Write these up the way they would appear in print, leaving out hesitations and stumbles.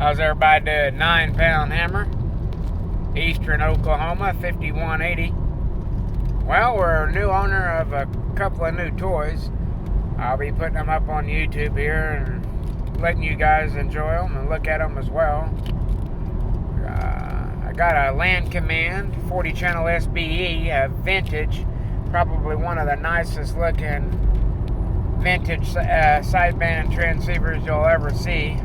How's everybody doing? 9-pound hammer, Eastern Oklahoma, 5180. Well, we're a new owner of a couple of new toys. I'll be putting them up on YouTube here and letting you guys enjoy them and look at them as well. I got a Land Command 40 channel SBE, a vintage, probably one of the nicest looking vintage sideband transceivers you'll ever see.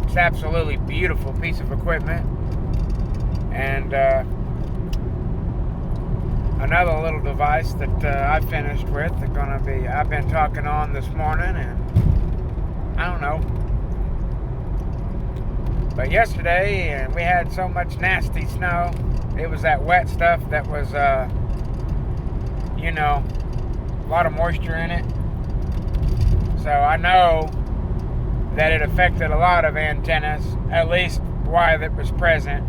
It's absolutely beautiful piece of equipment. And another little device that I finished with, I've been talking on this morning, and I don't know. But yesterday, and we had so much nasty snow. It was that wet stuff that was, a lot of moisture in it. So I know that it affected a lot of antennas, at least while it was present.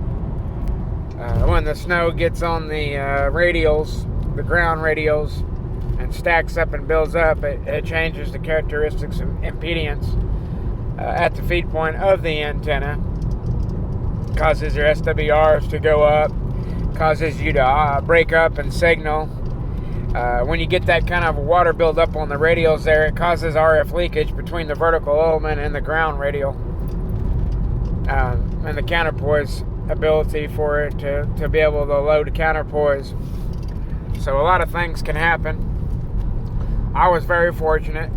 When the snow gets on the radials, the ground radials, and stacks up and builds up, it changes the characteristics of impedance at the feed point of the antenna. Causes your SWRs to go up, causes you to break up and signal. When you get that kind of water buildup on the radials there, it causes RF leakage between the vertical element and the ground radial. And the counterpoise ability for it to be able to load a counterpoise. So a lot of things can happen. I was very fortunate.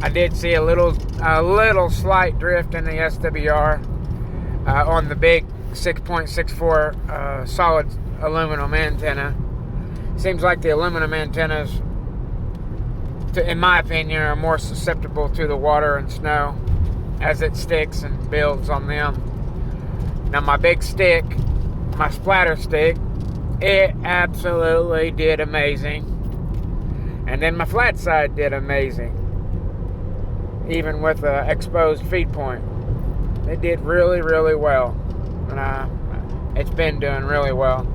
I did see a little slight drift in the SWR on the big 6.64 solid aluminum antenna. Seems like the aluminum antennas, in my opinion, are more susceptible to the water and snow as it sticks and builds on them. Now my big stick, my splatter stick, it absolutely did amazing. And then my flat side did amazing. Even with an exposed feed point. It did really, really well. And it's been doing really well.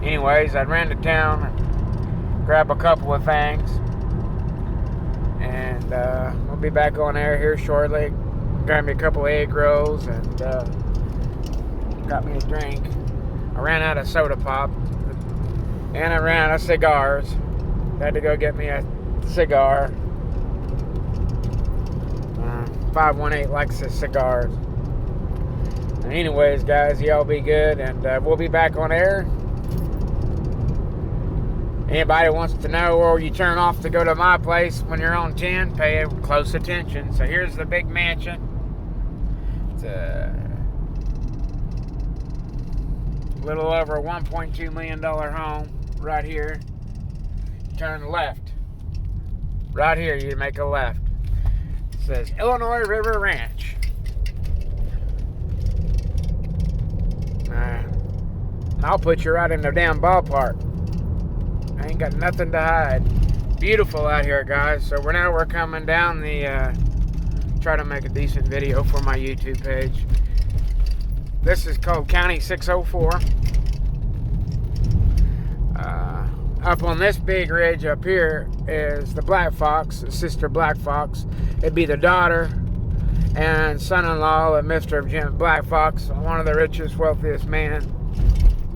Anyways, I ran to town and grabbed a couple of things. And we'll be back on air here shortly. Got me a couple of egg rolls and got me a drink. I ran out of soda pop and I ran out of cigars. Had to go get me a cigar. 518 likes his cigars. And anyways, guys, y'all be good, and we'll be back on air. Anybody wants to know where you turn off to go to my place when you're on 10, pay close attention. So here's the big mansion. It's a little over a $1.2 million home right here. Turn left. Right here, you make a left. It says Illinois River Ranch. I'll put you right in the damn ballpark. I ain't got nothing to hide. Beautiful out here, guys. So we're coming down the try to make a decent video for my YouTube page. This is called County 604. Up on this big ridge up here is the Black Fox, the sister Black Fox. It'd be the daughter and son-in-law of Mr. Jim Black Fox, one of the richest, wealthiest men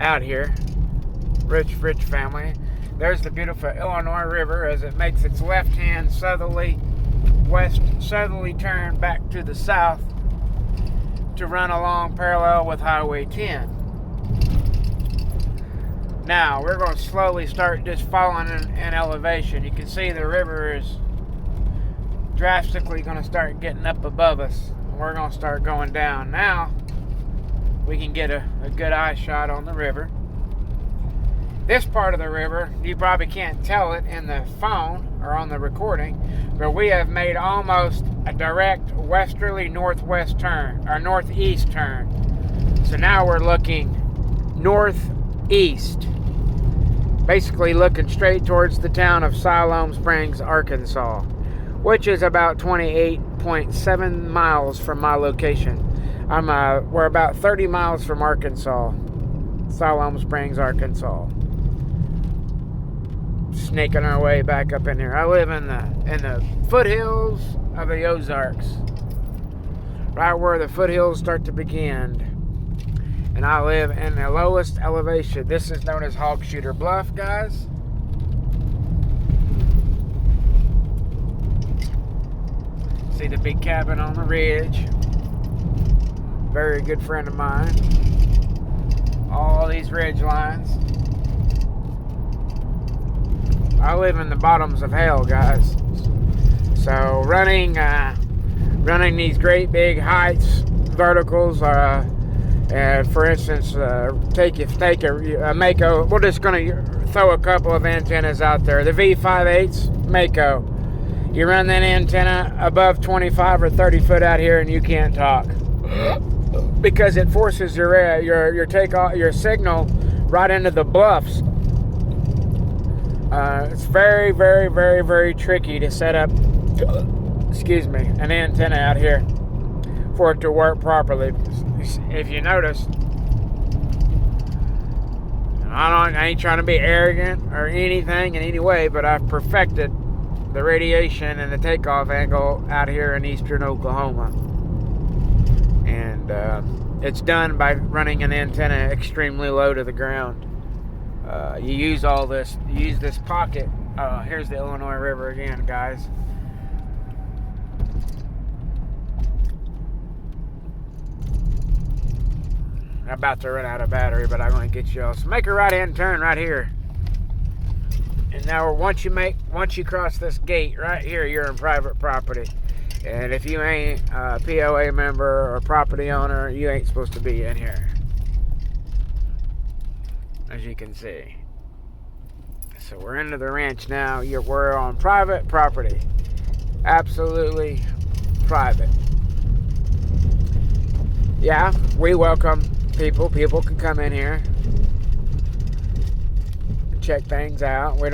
out here. Rich family. There's the beautiful Illinois River as it makes its left-hand southerly turn back to the south to run along parallel with Highway 10. Now, we're going to slowly start just falling in elevation. You can see the river is drastically going to start getting up above us. We're going to start going down. Now, we can get a good eye shot on the river. This part of the river, you probably can't tell it in the phone or on the recording, but we have made almost a direct westerly northwest turn, or northeast turn. So now we're looking northeast, basically looking straight towards the town of Siloam Springs, Arkansas, which is about 28.7 miles from my location. We're about 30 miles from Arkansas, Siloam Springs, Arkansas. Snaking our way back up in here. I live in the foothills of the Ozarks. right where the foothills start to begin. And I live in the lowest elevation. This is known as Hog Shooter Bluff, guys. See the big cabin on the ridge. Very good friend of mine. All these ridge lines. I live in the bottoms of hell, guys. So running these great big heights, verticals, for instance, a Mako. We're just going to throw a couple of antennas out there. The V5.8 Mako. You run that antenna above 25 or 30 foot out here, and you can't talk because it forces your signal right into the bluffs. It's very, very, very, very tricky to set up, an antenna out here for it to work properly. If you notice, I ain't trying to be arrogant or anything in any way, but I've perfected the radiation and the takeoff angle out here in eastern Oklahoma. And it's done by running an antenna extremely low to the ground. You use this pocket. Here's the Illinois River again, guys. I'm about to run out of battery, but I'm going to get y'all. So make a right-hand turn right here. And now once you cross this gate right here, you're in private property. And if you ain't a POA member or property owner, you ain't supposed to be in here. As you can see. So we're into the ranch now. We're on private property. Absolutely private. Yeah, we welcome people. People can come in here, check things out. We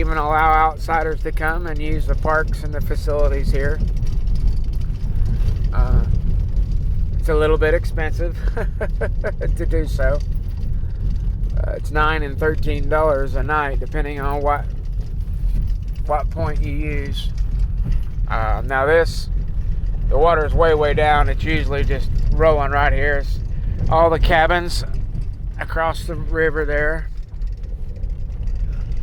even allow outsiders to come and use the parks and the facilities here. It's a little bit expensive to do so. It's $9 and $13 a night, depending on what point you use. Now the water is way down. It's usually just rolling right here. It's all the cabins across the river there.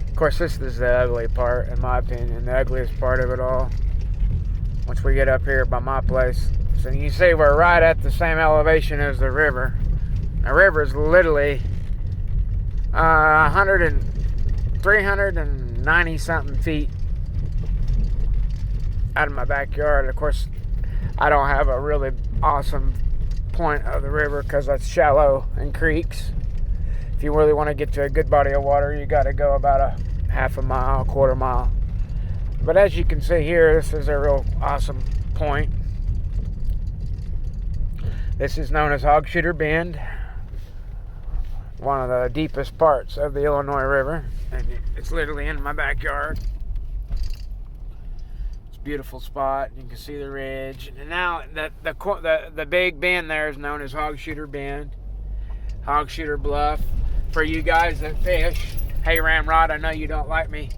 Of course, this is the ugly part, in my opinion, the ugliest part of it all. Once we get up here by my place. So you see we're right at the same elevation as the river. The river is literally 390 something feet out of my backyard. Of course, I don't have a really awesome point of the river because it's shallow and creeks. If you really want to get to a good body of water, you got to go about a half a mile, quarter mile. But as you can see here, this is a real awesome point. This is known as Hog Shooter Bend, one of the deepest parts of the Illinois River, and it's literally in my backyard. It's a beautiful spot. You can see the ridge, and now the big bend there is known as Hog Shooter Bend, Hog Shooter Bluff. For you guys that fish, hey Ramrod, I know you don't like me,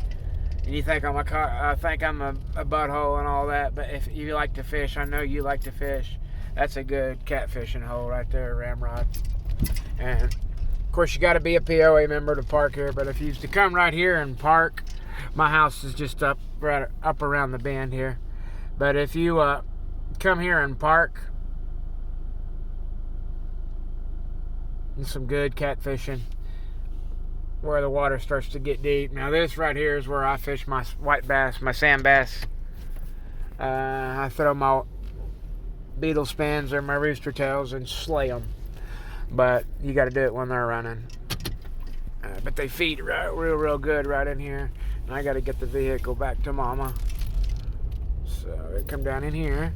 and you think I'm a butthole and all that, but if you like to fish, I know you like to fish. That's a good catfishing hole right there, Ramrod. And of course, you got to be a POA member to park here. But if you used to come right here and park, my house is just up around the bend here. But if you come here and park, and some good catfishing, where the water starts to get deep. Now this right here is where I fish my white bass, my sand bass. I throw my beetle spins or my rooster tails and slay them. But you got to do it when they're running. But they feed real good right in here. And I got to get the vehicle back to mama. So they come down in here.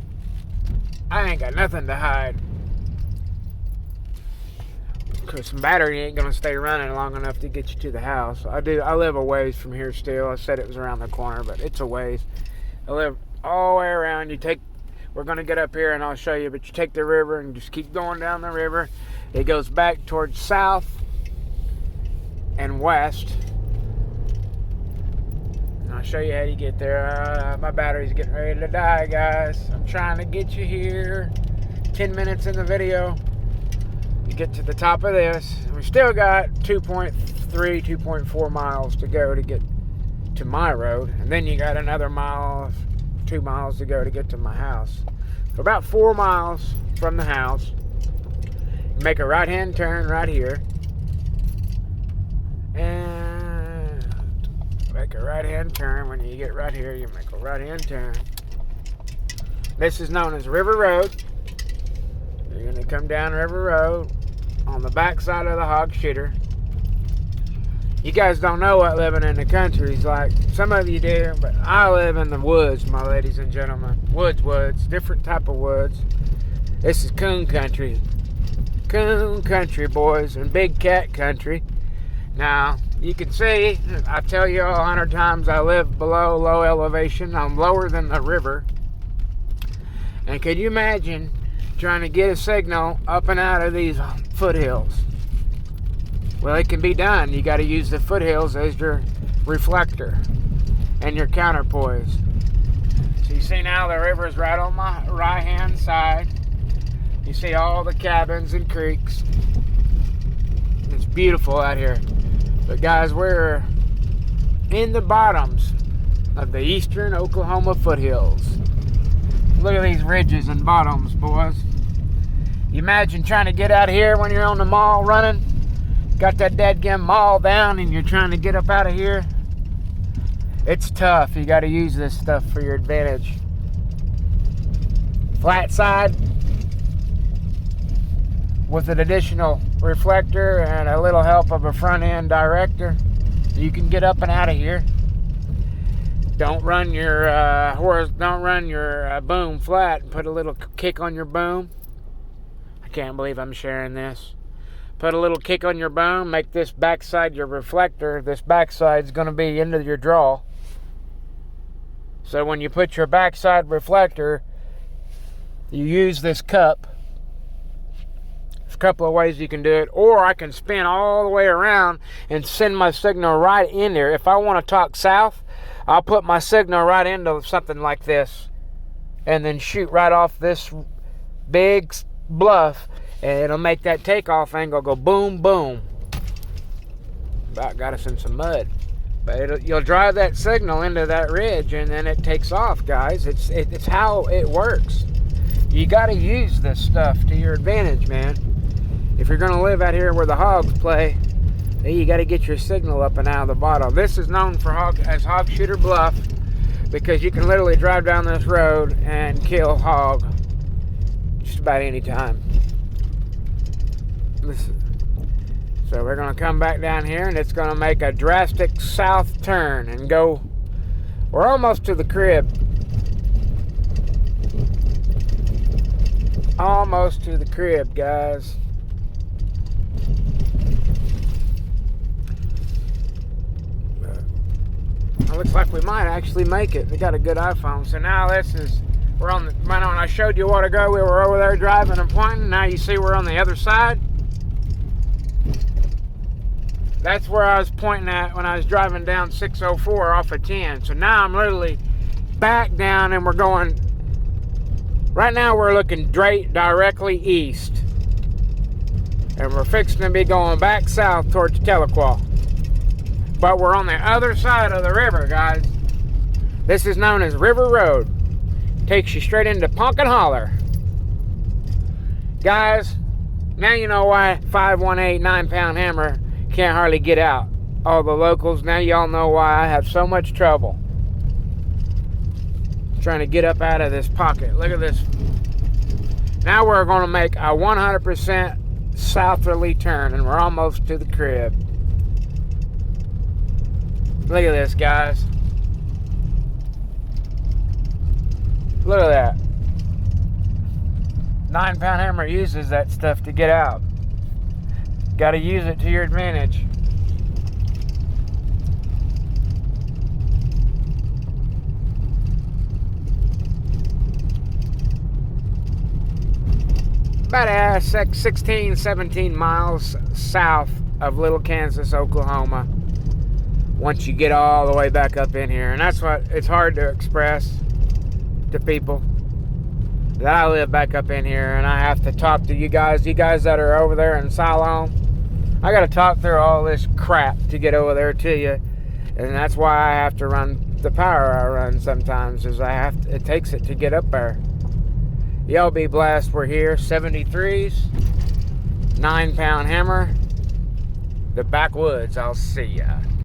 I ain't got nothing to hide. Because some battery ain't going to stay running long enough to get you to the house. I live a ways from here still. I said it was around the corner, but it's a ways. I live all the way around. We're going to get up here and I'll show you, but you take the river and just keep going down the river. It goes back towards south and west. I'll show you how you get there. My battery's getting ready to die, guys. I'm trying to get you here. 10 minutes in the video. You get to the top of this. We still got 2.3, 2.4 miles to go to get to my road. And then you got another mile, 2 miles to go to get to my house. So about 4 miles from the house. Make a right-hand turn right here. And make a right-hand turn. When you get right here, you make a right-hand turn. This is known as River Road. You're going to come down River Road on the back side of the hog shitter. You guys don't know what living in the country is like. Some of you do, but I live in the woods, my ladies and gentlemen. Woods, different type of woods. This is coon country. Coon country, boys, and big cat country. Now, you can see, I tell you 100 times, I live below low elevation. I'm lower than the river. And can you imagine trying to get a signal up and out of these foothills? Well, it can be done. You got to use the foothills as your reflector and your counterpoise. So you see now the river's right on my right hand side. You see all the cabins and creeks. It's beautiful out here. But guys, we're in the bottoms of the eastern Oklahoma foothills. Look at these ridges and bottoms, boys. You imagine trying to get out of here when you're on the mall running. Got that dadgum mall down and you're trying to get up out of here. It's tough. You got to use this stuff for your advantage. Flat side with an additional reflector and a little help of a front end director, you can get up and out of here. Don't run your boom flat and put a little kick on your boom. I can't believe I'm sharing this. Put a little kick on your boom, make this backside your reflector. This backside's going to be into your draw. So when you put your backside reflector, you use this cup. There's a couple of ways you can do it. Or I can spin all the way around and send my signal right in there. If I want to talk south, I'll put my signal right into something like this and then shoot right off this big bluff, and it'll make that takeoff angle go boom, boom. About got us in some mud. But you'll drive that signal into that ridge and then it takes off, guys. It's how it works. You got to use this stuff to your advantage, man. If you're going to live out here where the hogs play, you got to get your signal up and out of the bottom. This is known as Hog Shooter Bluff because you can literally drive down this road and kill hog just about any time. So we're going to come back down here and it's going to make a drastic south turn and go. We're almost to the crib. Almost to the crib, guys. It looks like we might actually make it. We got a good iPhone. So now we're on the, when I showed you a while ago, we were over there driving and pointing. Now you see we're on the other side. That's where I was pointing at when I was driving down 604 off of 10. So now I'm literally back down and we're going, right now we're looking directly east. And we're fixing to be going back south towards Tahlequah. But we're on the other side of the river, guys. This is known as River Road. Takes you straight into Pumpkin Holler. Guys, now you know why 518 9-pound hammer can't hardly get out. All the locals, now y'all know why I have so much trouble trying to get up out of this pocket. Look at this. Now we're going to make a 100% southerly turn and we're almost to the crib. Look at this, guys. Look at that. 9-pound hammer uses that stuff to get out. Got to use it to your advantage. About 16, 17 miles south of Little Kansas, Oklahoma. once you get all the way back up in here. And that's what it's hard to express to people, that I live back up in here and I have to talk to you guys that are over there in Siloam. I got to talk through all this crap to get over there to you. And that's why I have to run the power I run sometimes, is it takes it to get up there. Y'all be blessed. We're here, 73s, 9-pound hammer, the backwoods. I'll see ya.